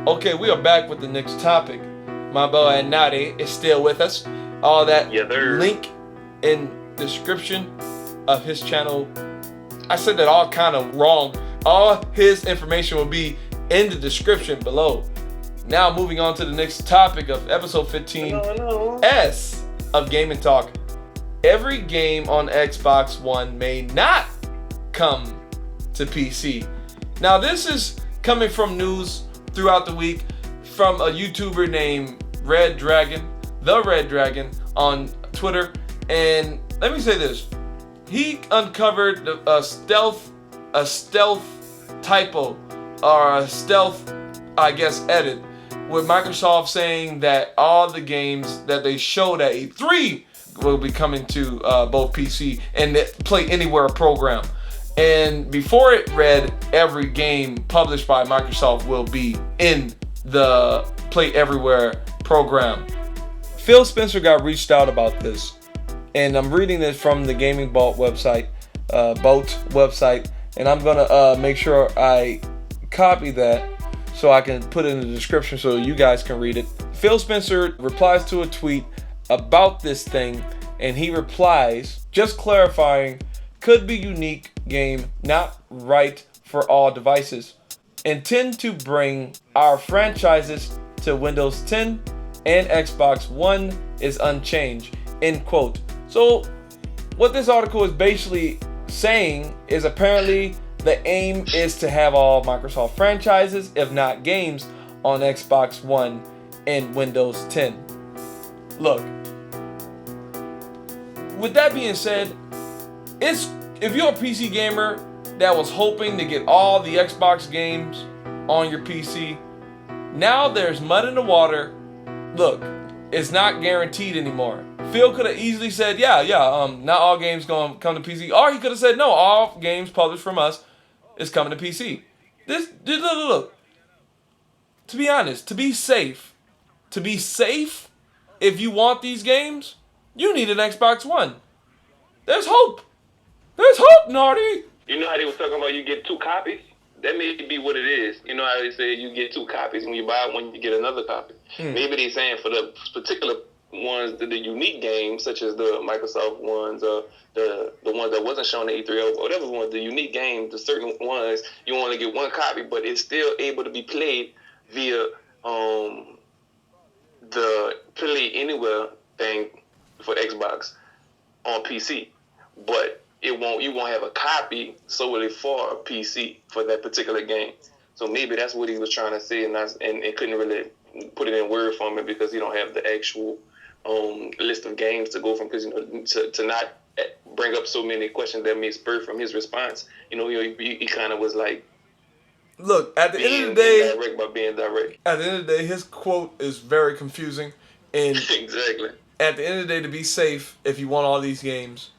Okay, we are back with the next topic. My boy NarDy is still with us. All that link in description of his channel. I said that all kind of wrong. All his information will be in the description below. Now moving on to the next topic of episode 15 S of Gamin Talk. Every game on Xbox One may not come to PC. Now this is coming from news throughout the week from a YouTuber named Red Dragon, the Red Dragon on Twitter. And let me say this. He uncovered a stealth typo or a stealth, I guess, edit with Microsoft saying that all the games that they showed at E3 will be coming to both PC and the Play Anywhere program. And before it read, every game published by Microsoft will be in the Play Everywhere program. Phil Spencer got reached out about this, and I'm reading this from the Gaming Bolt website, and I'm gonna make sure I copy that so I can put it in the description so you guys can read it. Phil Spencer replies to a tweet about this thing, and he replies, just clarifying, could be unique game, not right for all devices. Intend to bring our franchises to Windows 10 and Xbox One is unchanged, end quote. So what this article is basically saying is apparently the aim is to have all Microsoft franchises, if not games, on Xbox One and Windows 10. Look, with that being said, if you're a PC gamer that was hoping to get all the Xbox games on your PC, now there's mud in the water. Look, it's not guaranteed anymore. Phil could have easily said, not all games gonna come to PC, or he could have said, no, all games published from us is coming to PC. Look. To be honest, to be safe, if you want these games, you need an Xbox One. There's hope. There's hope, NarDy. You know how they was talking about you get 2 copies? That may be what it is. You know how they say you get 2 copies. When you buy one, you get another copy. Maybe they're saying for the particular ones, the unique games, such as the Microsoft ones, the ones that wasn't shown at E3, or whatever ones, the unique games, the certain ones, you only get 1 copy, but it's still able to be played via the Play Anywhere thing for Xbox on PC. But you won't have a copy solely for a PC for that particular game. So maybe that's what he was trying to say, and couldn't really put it in word form because he don't have the actual list of games to go from, because to not bring up so many questions that may spur from his response. He kind of was like, look, at the end of the day, indirect by being direct. At the end of the day, his quote is very confusing, and exactly. At the end of the day, to be safe, if you want all these games,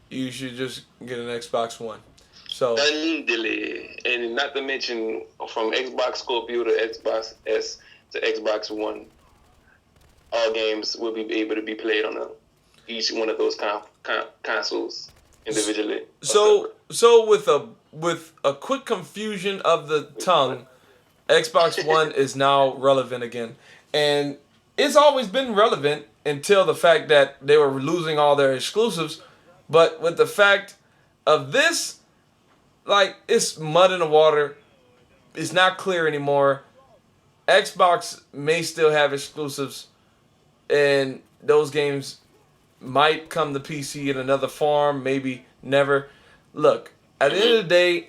you should just get an Xbox One. So, and not to mention from Xbox Scorpio to Xbox S to Xbox One, all games will be able to be played on each one of those consoles individually. So with a quick confusion of the tongue, Xbox One is now relevant again, and it's always been relevant until the fact that they were losing all their exclusives. But with the fact of this, like, it's mud in the water. It's not clear anymore. Xbox may still have exclusives, and those games might come to PC in another form, maybe never. Look, at the end of the day,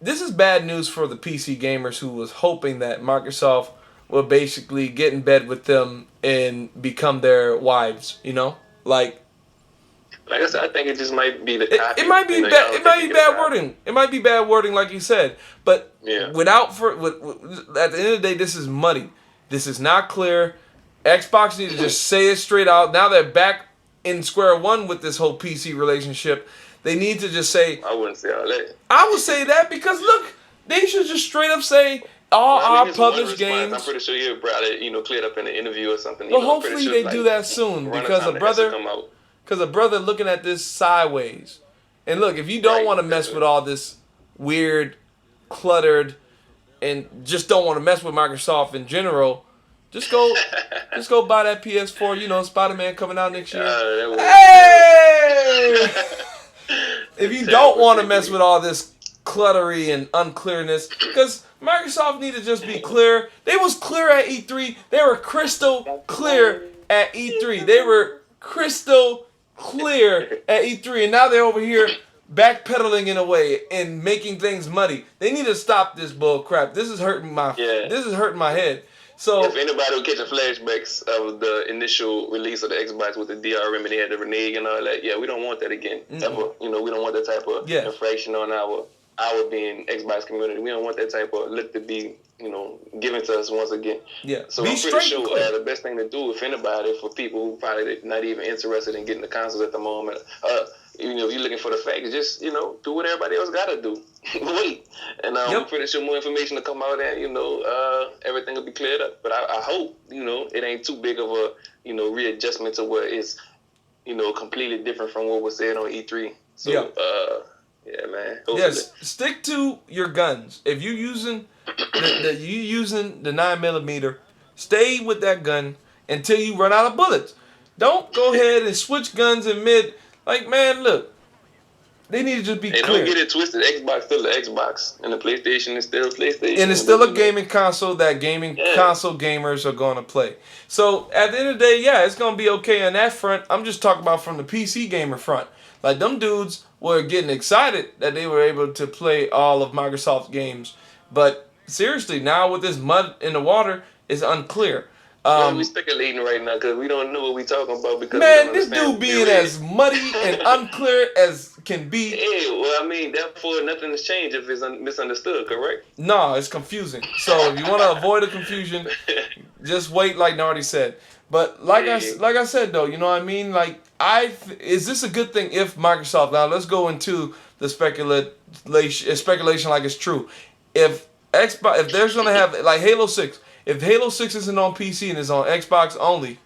this is bad news for the PC gamers who was hoping that Microsoft would basically get in bed with them and become their wives, Like I said, I think it just might be the copy. It might be bad. It might be bad wording. It might be bad wording, like you said. But at the end of the day, this is muddy. This is not clear. Xbox needs to just say it straight out. Now they're back in square one with this whole PC relationship. They need to just say. I wouldn't say all that. I would say that because look, they should just straight up say all our published games. I'm pretty sure you probably cleared up in an interview or something. Well, hopefully they do that soon because a brother looking at this sideways. And look, if you don't want to mess with all this weird, cluttered, and just don't want to mess with Microsoft in general, just go buy that PS4. You know, Spider-Man coming out next year. Hey! If you don't want to mess with all this cluttery and unclearness, because Microsoft need to just be clear. They was clear at E3. They were crystal clear at E3. They were crystal clear at E3, and now they're over here backpedaling in a way and making things muddy. They need to stop this bull crap. This is hurting my head. So if anybody will catch the flashbacks of the initial release of the Xbox with the DRM and they had the renege and all that, we don't want that again. Ever. You know, we don't want that type of infraction on our being Xbox community. We don't want that type of look to be, given to us once again. Yeah. So I'm pretty sure the best thing to do, if anybody, for people who probably not even interested in getting the consoles at the moment, if you're looking for the facts, just, do what everybody else got to do. Wait. And I'm pretty sure more information will come out and, everything will be cleared up. But I hope, it ain't too big of a, readjustment to where it's, completely different from what was said on E3. So, yeah, man. Hopefully. Yes, stick to your guns. If you're using the 9mm, stay with that gun until you run out of bullets. Don't go ahead and switch guns in mid. Like, man, look, they need to just be clear. Don't get it twisted. Xbox still the Xbox, and the PlayStation is still PlayStation. And it's still a gaming console that console gamers are going to play. So at the end of the day, it's going to be okay on that front. I'm just talking about from the PC gamer front. Like, them dudes were getting excited that they were able to play all of Microsoft's games. But seriously, now with this mud in the water, it's unclear. We're speculating right now because we don't know what we're talking about. Because this dude being as muddy and unclear as can be. Yeah, well, I mean, therefore, nothing has changed if it's misunderstood, correct? No, it's confusing. So if you want to avoid the confusion, just wait, like NarDy said. But like I said, though, you know what I mean? Like, is this a good thing if Microsoft? Now let's go into the speculation like it's true. If they're gonna have like Halo 6. If Halo 6 isn't on PC and is on Xbox only,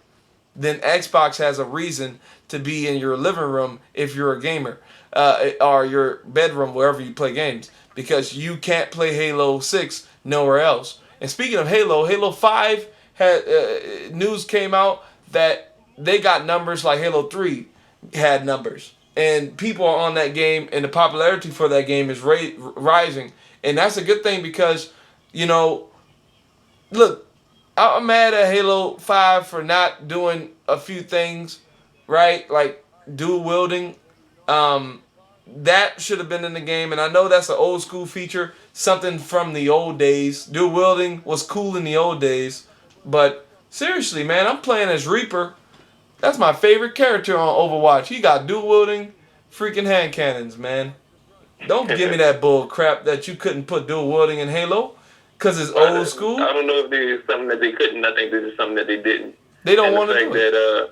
then Xbox has a reason to be in your living room if you're a gamer, or your bedroom, wherever you play games, because you can't play Halo 6 nowhere else. And speaking of Halo 5 had news came out that they got numbers like Halo 3 had numbers. And people are on that game, and the popularity for that game is rising. And that's a good thing because, look, I'm mad at Halo 5 for not doing a few things, right? Like dual wielding. That should have been in the game, and I know that's an old school feature, something from the old days. Dual wielding was cool in the old days, but seriously, man, I'm playing as Reaper. That's my favorite character on Overwatch. He got dual wielding freaking hand cannons, man. Don't give me that bull crap that you couldn't put dual wielding in Halo. Because it's old school? I don't know if there's something that they couldn't. I think this is something that they didn't. They don't want to do it. That,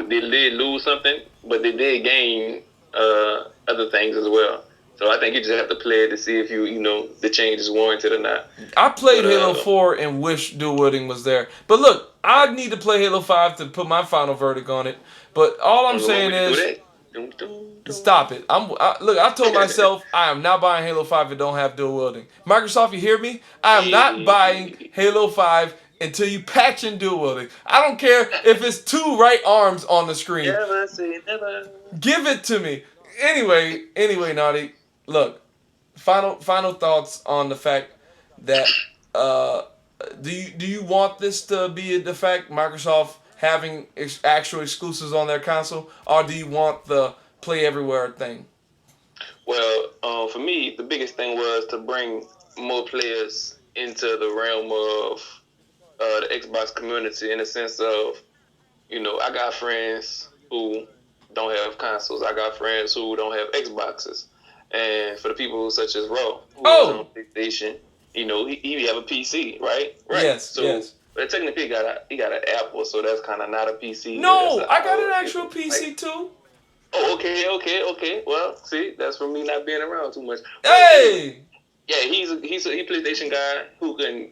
they did lose something, but they did gain other things as well. So I think you just have to play it to see if the change is warranted or not. I played Halo 4 and wish dual wielding was there. But look, I need to play Halo 5 to put my final verdict on it. But all I'm saying is... Stop it. Look, I told myself I am not buying Halo 5 if it don't have dual wielding. Microsoft, you hear me? I am not buying Halo 5 until you patch in dual wielding. I don't care if it's two right arms on the screen. Never say never. Give it to me. Anyway, NarDy, look, final thoughts on the fact that do you want this to be the fact Microsoft having actual exclusives on their console, or do you want the play everywhere thing? Well, for me, the biggest thing was to bring more players into the realm of the Xbox community in the sense of, I got friends who don't have consoles. I got friends who don't have Xboxes. And for the people such as Raw, who is on PlayStation, he have a PC, right? Yes, yes. But technically, he got an Apple, so that's kind of not a PC. No, I got an actual PC too. Oh, okay. Well, see, that's from me not being around too much. Hey. Yeah, he's a PlayStation guy who can,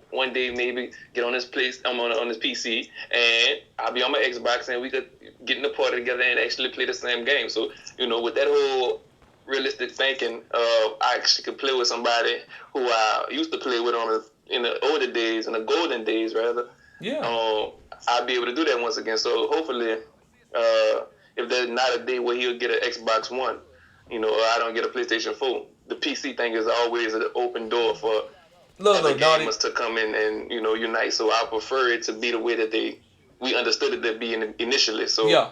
one day maybe get on his on his PC, and I'll be on my Xbox, and we could get in the party together and actually play the same game. So, with that whole realistic thinking. I actually could play with somebody who I used to play with in the older days, in the golden days rather. Yeah. I'll be able to do that once again. So hopefully, if there's not a day where he'll get an Xbox One, or I don't get a PlayStation 4, the PC thing is always an open door for other gamers to come in and unite. So I prefer it to be the way that we understood it to be initially. So yeah,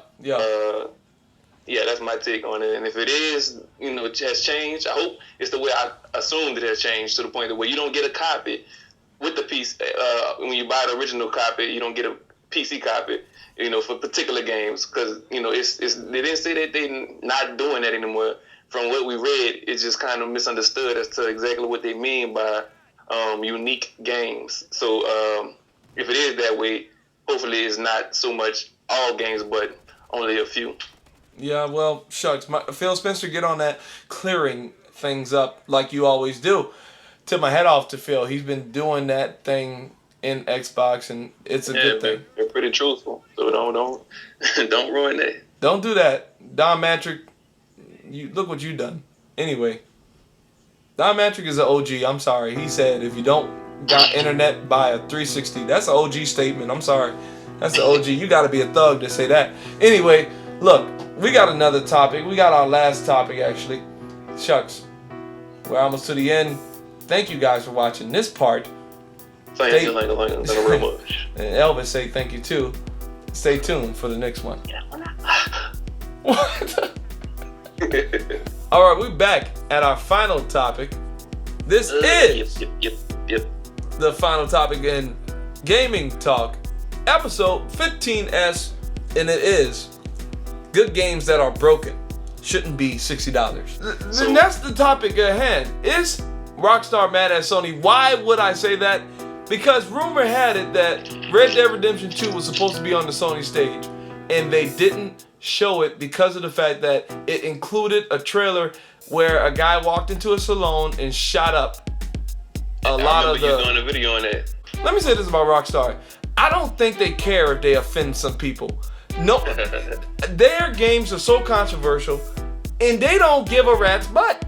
that's my take on it. And if it is, it has changed, I hope it's the way I assumed it has changed, to the point that where you don't get a copy with the PC. When you buy the original copy, you don't get a PC copy, for particular games. Because, they didn't say that they're not doing that anymore. From what we read, it's just kind of misunderstood as to exactly what they mean by unique games. So if it is that way, hopefully it's not so much all games, but only a few. Yeah, well, shucks. Phil Spencer, get on that, clearing things up like you always do. Tip my head off to Phil. He's been doing that thing in Xbox, and it's a good thing. They're pretty truthful, so don't ruin that. Don't do that. Don Matrick, look what you done. Anyway, Don Matrick is an OG. I'm sorry. He said, if you don't got internet, buy a 360. That's an OG statement. I'm sorry. That's an OG. You got to be a thug to say that. Anyway, look, we got another topic. We got our last topic, actually. Shucks. We're almost to the end. Thank you guys for watching this part. Thank you very much. And Elvis say thank you too. Stay tuned for the next one. What? All right, we're back at our final topic. This is the final topic in Gaming Talk, episode 15S, and it is good games that are broken shouldn't be $60. And that's the topic at hand. Is Rockstar mad at Sony? Why would I say that? Because rumor had it that Red Dead Redemption 2 was supposed to be on the Sony stage, and they didn't show it because of the fact that it included a trailer where a guy walked into a salon and shot up a lot of the... you doing a video on that. Let me say this about Rockstar. I don't think they care if they offend some people. No, their games are so controversial, and they don't give a rat's butt.